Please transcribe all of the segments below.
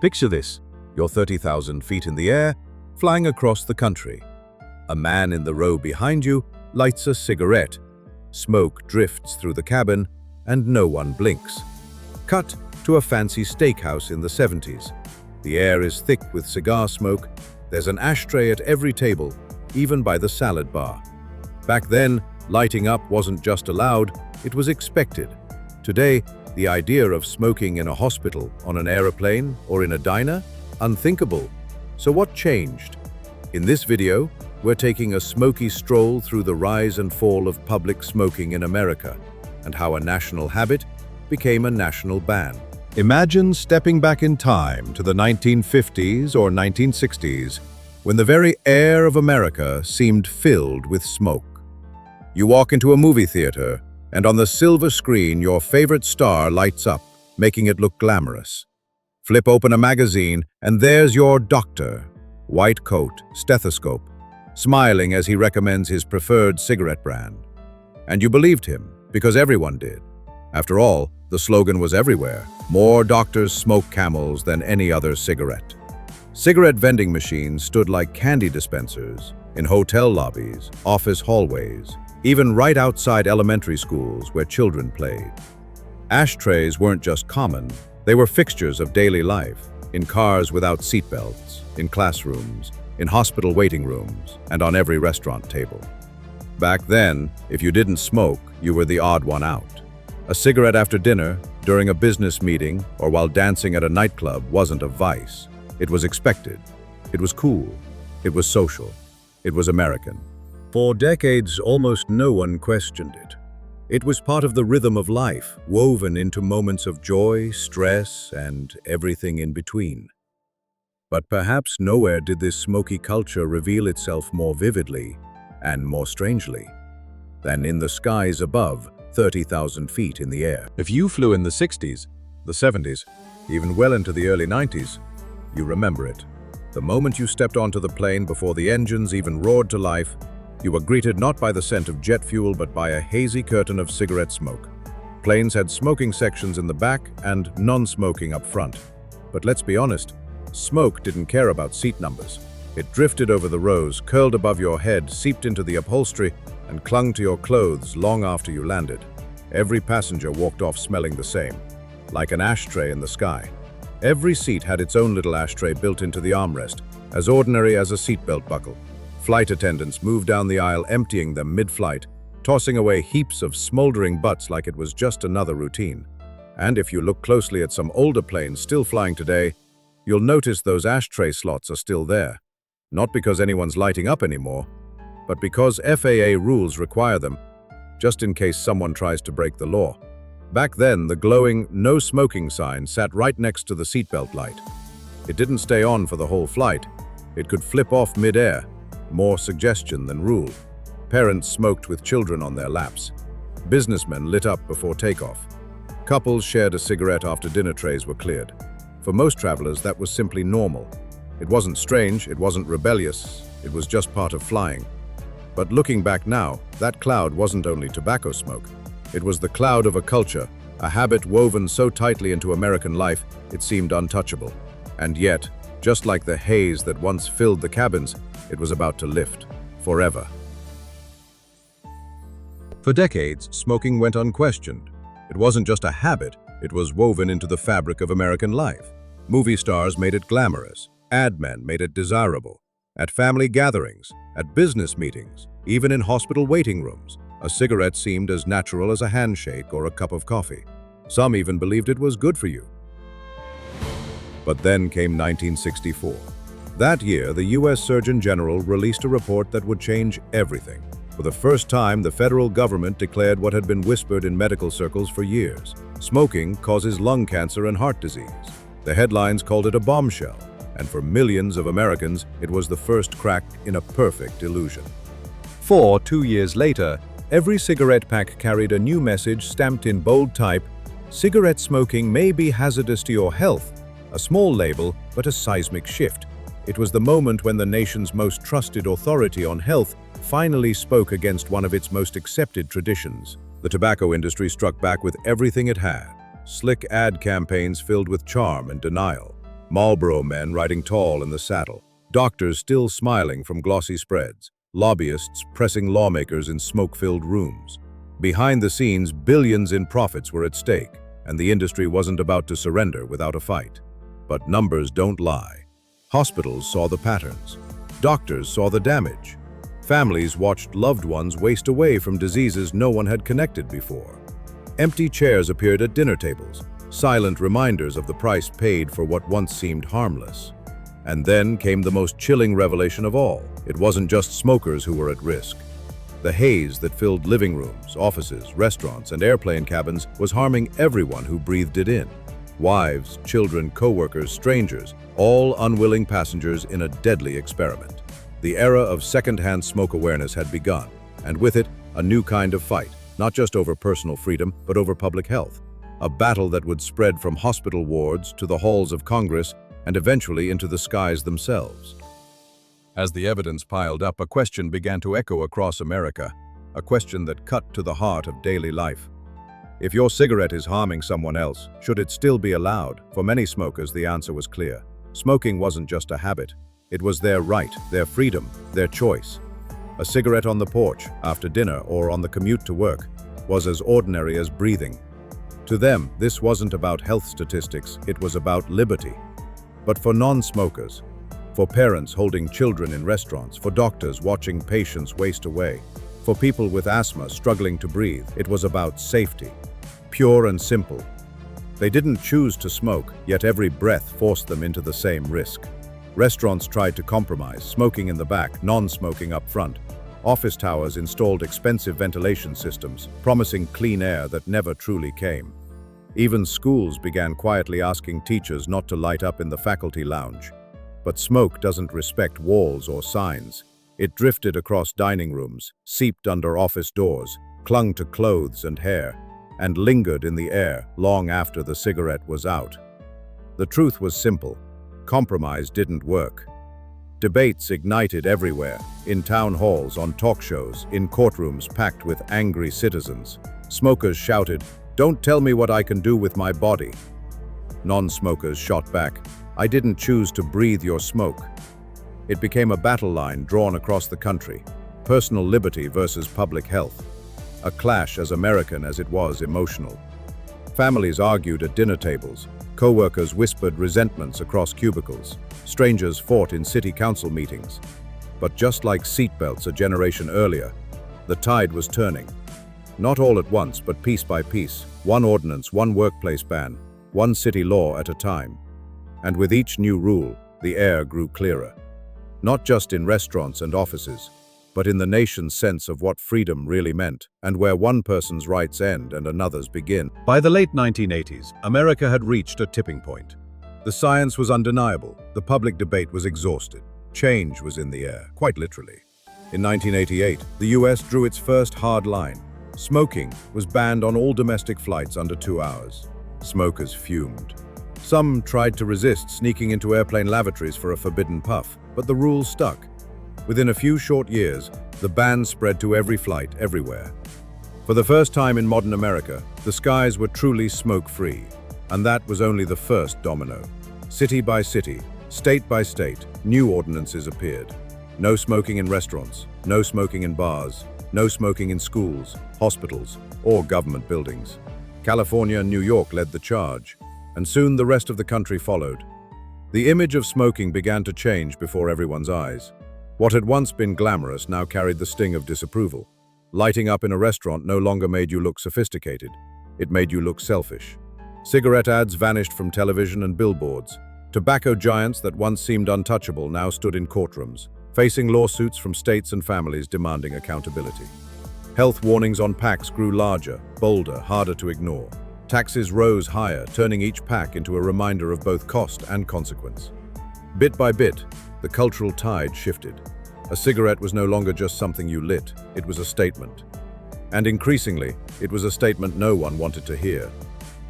Picture this, you're 30,000 feet in the air, flying across the country. A man in the row behind you lights a cigarette. Smoke drifts through the cabin, and no one blinks. Cut to a fancy steakhouse in the 70s. The air is thick with cigar smoke. There's an ashtray at every table, even by the salad bar. Back then, lighting up wasn't just allowed, it was expected. Today, the idea of smoking in a hospital, on an aeroplane, or in a diner? Unthinkable. So what changed? In this video, we're taking a smoky stroll through the rise and fall of public smoking in America, and how a national habit became a national ban. Imagine stepping back in time to the 1950s or 1960s, when the very air of America seemed filled with smoke. You walk into a movie theater, and on the silver screen your favorite star lights up, making it look glamorous. Flip open a magazine, and there's your doctor, white coat, stethoscope, smiling as he recommends his preferred cigarette brand. And you believed him, because everyone did. After all, the slogan was everywhere: more doctors smoke Camels than any other cigarette. Cigarette vending machines stood like candy dispensers in hotel lobbies, office hallways, even right outside elementary schools where children played. Ashtrays weren't just common, they were fixtures of daily life, in cars without seatbelts, in classrooms, in hospital waiting rooms, and on every restaurant table. Back then, if you didn't smoke, you were the odd one out. A cigarette after dinner, during a business meeting, or while dancing at a nightclub wasn't a vice. It was expected. It was cool. It was social. It was American. For decades, almost no one questioned it. It was part of the rhythm of life, woven into moments of joy, stress, and everything in between. But perhaps nowhere did this smoky culture reveal itself more vividly and more strangely than in the skies above, 30,000 feet in the air. If you flew in the 60s, the 70s, even well into the early 90s, you remember it. The moment you stepped onto the plane before the engines even roared to life, you were greeted not by the scent of jet fuel but by a hazy curtain of cigarette smoke. Planes had smoking sections in the back and non-smoking up front. But let's be honest, smoke didn't care about seat numbers. It drifted over the rows, curled above your head, seeped into the upholstery, and clung to your clothes long after you landed. Every passenger walked off smelling the same, like an ashtray in the sky. Every seat had its own little ashtray built into the armrest, as ordinary as a seatbelt buckle. Flight attendants moved down the aisle, emptying them mid-flight, tossing away heaps of smoldering butts like it was just another routine. And if you look closely at some older planes still flying today, you'll notice those ashtray slots are still there. Not because anyone's lighting up anymore, but because FAA rules require them, just in case someone tries to break the law. Back then, the glowing "no smoking" sign sat right next to the seatbelt light. It didn't stay on for the whole flight. It could flip off mid-air, more suggestion than rule. Parents smoked with children on their laps. Businessmen lit up before takeoff. Couples shared a cigarette after dinner trays were cleared. For most travelers, that was simply normal. It wasn't strange, it wasn't rebellious, it was just part of flying. But looking back now, that cloud wasn't only tobacco smoke. It was the cloud of a culture, a habit woven so tightly into American life, it seemed untouchable. And yet, just like the haze that once filled the cabins, it was about to lift, forever. For decades, smoking went unquestioned. It wasn't just a habit, it was woven into the fabric of American life. Movie stars made it glamorous. Ad men made it desirable. At family gatherings, at business meetings, even in hospital waiting rooms, a cigarette seemed as natural as a handshake or a cup of coffee. Some even believed it was good for you. But then came 1964. That year, the US Surgeon General released a report that would change everything. For the first time, the federal government declared what had been whispered in medical circles for years: smoking causes lung cancer and heart disease. The headlines called it a bombshell, and for millions of Americans, it was the first crack in a perfect illusion. 2 years later, every cigarette pack carried a new message stamped in bold type: cigarette smoking may be hazardous to your health. A small label, but a seismic shift. It was the moment when the nation's most trusted authority on health finally spoke against one of its most accepted traditions. The tobacco industry struck back with everything it had: slick ad campaigns filled with charm and denial, Marlboro men riding tall in the saddle, doctors still smiling from glossy spreads, lobbyists pressing lawmakers in smoke-filled rooms. Behind the scenes, billions in profits were at stake, and the industry wasn't about to surrender without a fight. But numbers don't lie. Hospitals saw the patterns. Doctors saw the damage. Families watched loved ones waste away from diseases no one had connected before. Empty chairs appeared at dinner tables, silent reminders of the price paid for what once seemed harmless. And then came the most chilling revelation of all. It wasn't just smokers who were at risk. The haze that filled living rooms, offices, restaurants, and airplane cabins was harming everyone who breathed it in. Wives, children, co-workers, strangers, all unwilling passengers in a deadly experiment. The era of second-hand smoke awareness had begun, and with it, a new kind of fight, not just over personal freedom, but over public health. A battle that would spread from hospital wards to the halls of Congress and eventually into the skies themselves. As the evidence piled up, a question began to echo across America, a question that cut to the heart of daily life. If your cigarette is harming someone else, should it still be allowed? For many smokers, the answer was clear. Smoking wasn't just a habit. It was their right, their freedom, their choice. A cigarette on the porch, after dinner, or on the commute to work, was as ordinary as breathing. To them, this wasn't about health statistics, it was about liberty. But for non-smokers, for parents holding children in restaurants, for doctors watching patients waste away, for people with asthma struggling to breathe, it was about safety. Pure and simple. They didn't choose to smoke, yet every breath forced them into the same risk. Restaurants tried to compromise, smoking in the back, non-smoking up front. Office towers installed expensive ventilation systems, promising clean air that never truly came. Even schools began quietly asking teachers not to light up in the faculty lounge. But smoke doesn't respect walls or signs. It drifted across dining rooms, seeped under office doors, clung to clothes and hair, and lingered in the air long after the cigarette was out. The truth was simple. Compromise didn't work. Debates ignited everywhere, in town halls, on talk shows, in courtrooms packed with angry citizens. Smokers shouted, "Don't tell me what I can do with my body." Non-smokers shot back, "I didn't choose to breathe your smoke." It became a battle line drawn across the country, personal liberty versus public health. A clash as American as it was emotional. Families argued at dinner tables, co-workers whispered resentments across cubicles, strangers fought in city council meetings. But just like seatbelts a generation earlier, the tide was turning. Not all at once, but piece by piece, one ordinance, one workplace ban, one city law at a time. And with each new rule, the air grew clearer. Not just in restaurants and offices, but in the nation's sense of what freedom really meant, and where one person's rights end and another's begin. By the late 1980s, America had reached a tipping point. The science was undeniable, the public debate was exhausted. Change was in the air, quite literally. In 1988, the US drew its first hard line. Smoking was banned on all domestic flights under 2 hours. Smokers fumed. Some tried to resist, sneaking into airplane lavatories for a forbidden puff, but the rules stuck. Within a few short years, the ban spread to every flight, everywhere. For the first time in modern America, the skies were truly smoke-free. And that was only the first domino. City by city, state by state, new ordinances appeared. No smoking in restaurants, no smoking in bars, no smoking in schools, hospitals, or government buildings. California and New York led the charge, and soon the rest of the country followed. The image of smoking began to change before everyone's eyes. What had once been glamorous now carried the sting of disapproval. Lighting up in a restaurant no longer made you look sophisticated. It made you look selfish. Cigarette ads vanished from television and billboards. Tobacco giants that once seemed untouchable now stood in courtrooms, facing lawsuits from states and families demanding accountability. Health warnings on packs grew larger, bolder, harder to ignore. Taxes rose higher, turning each pack into a reminder of both cost and consequence. Bit by bit, the cultural tide shifted. A cigarette was no longer just something you lit, it was a statement. And increasingly, it was a statement no one wanted to hear.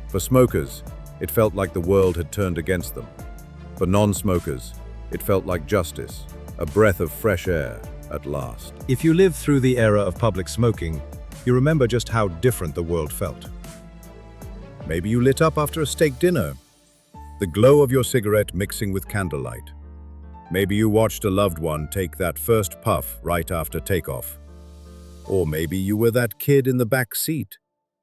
For smokers, it felt like the world had turned against them. For non-smokers, it felt like justice, a breath of fresh air at last. If you lived through the era of public smoking, you remember just how different the world felt. Maybe you lit up after a steak dinner, The glow of your cigarette mixing with candlelight. Maybe you watched a loved one take that first puff right after takeoff. Or maybe you were that kid in the back seat,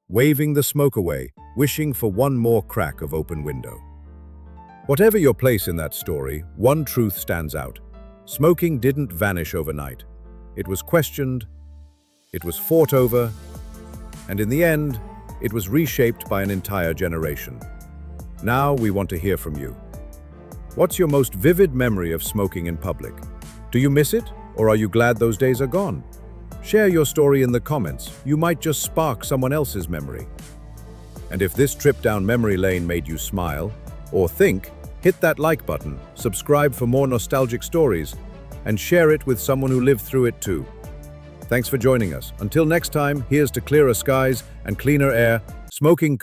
waving the smoke away, wishing for one more crack of open window. Whatever your place in that story, one truth stands out. Smoking didn't vanish overnight. It was questioned, it was fought over, and in the end, it was reshaped by an entire generation. Now we want to hear from you. What's your most vivid memory of smoking in public? Do you miss it, or are you glad those days are gone? Share your story in the comments. You might just spark someone else's memory. And if this trip down memory lane made you smile or think, hit that like button, subscribe for more nostalgic stories, and share it with someone who lived through it too. Thanks for joining us. Until next time, here's to clearer skies and cleaner air. Smoking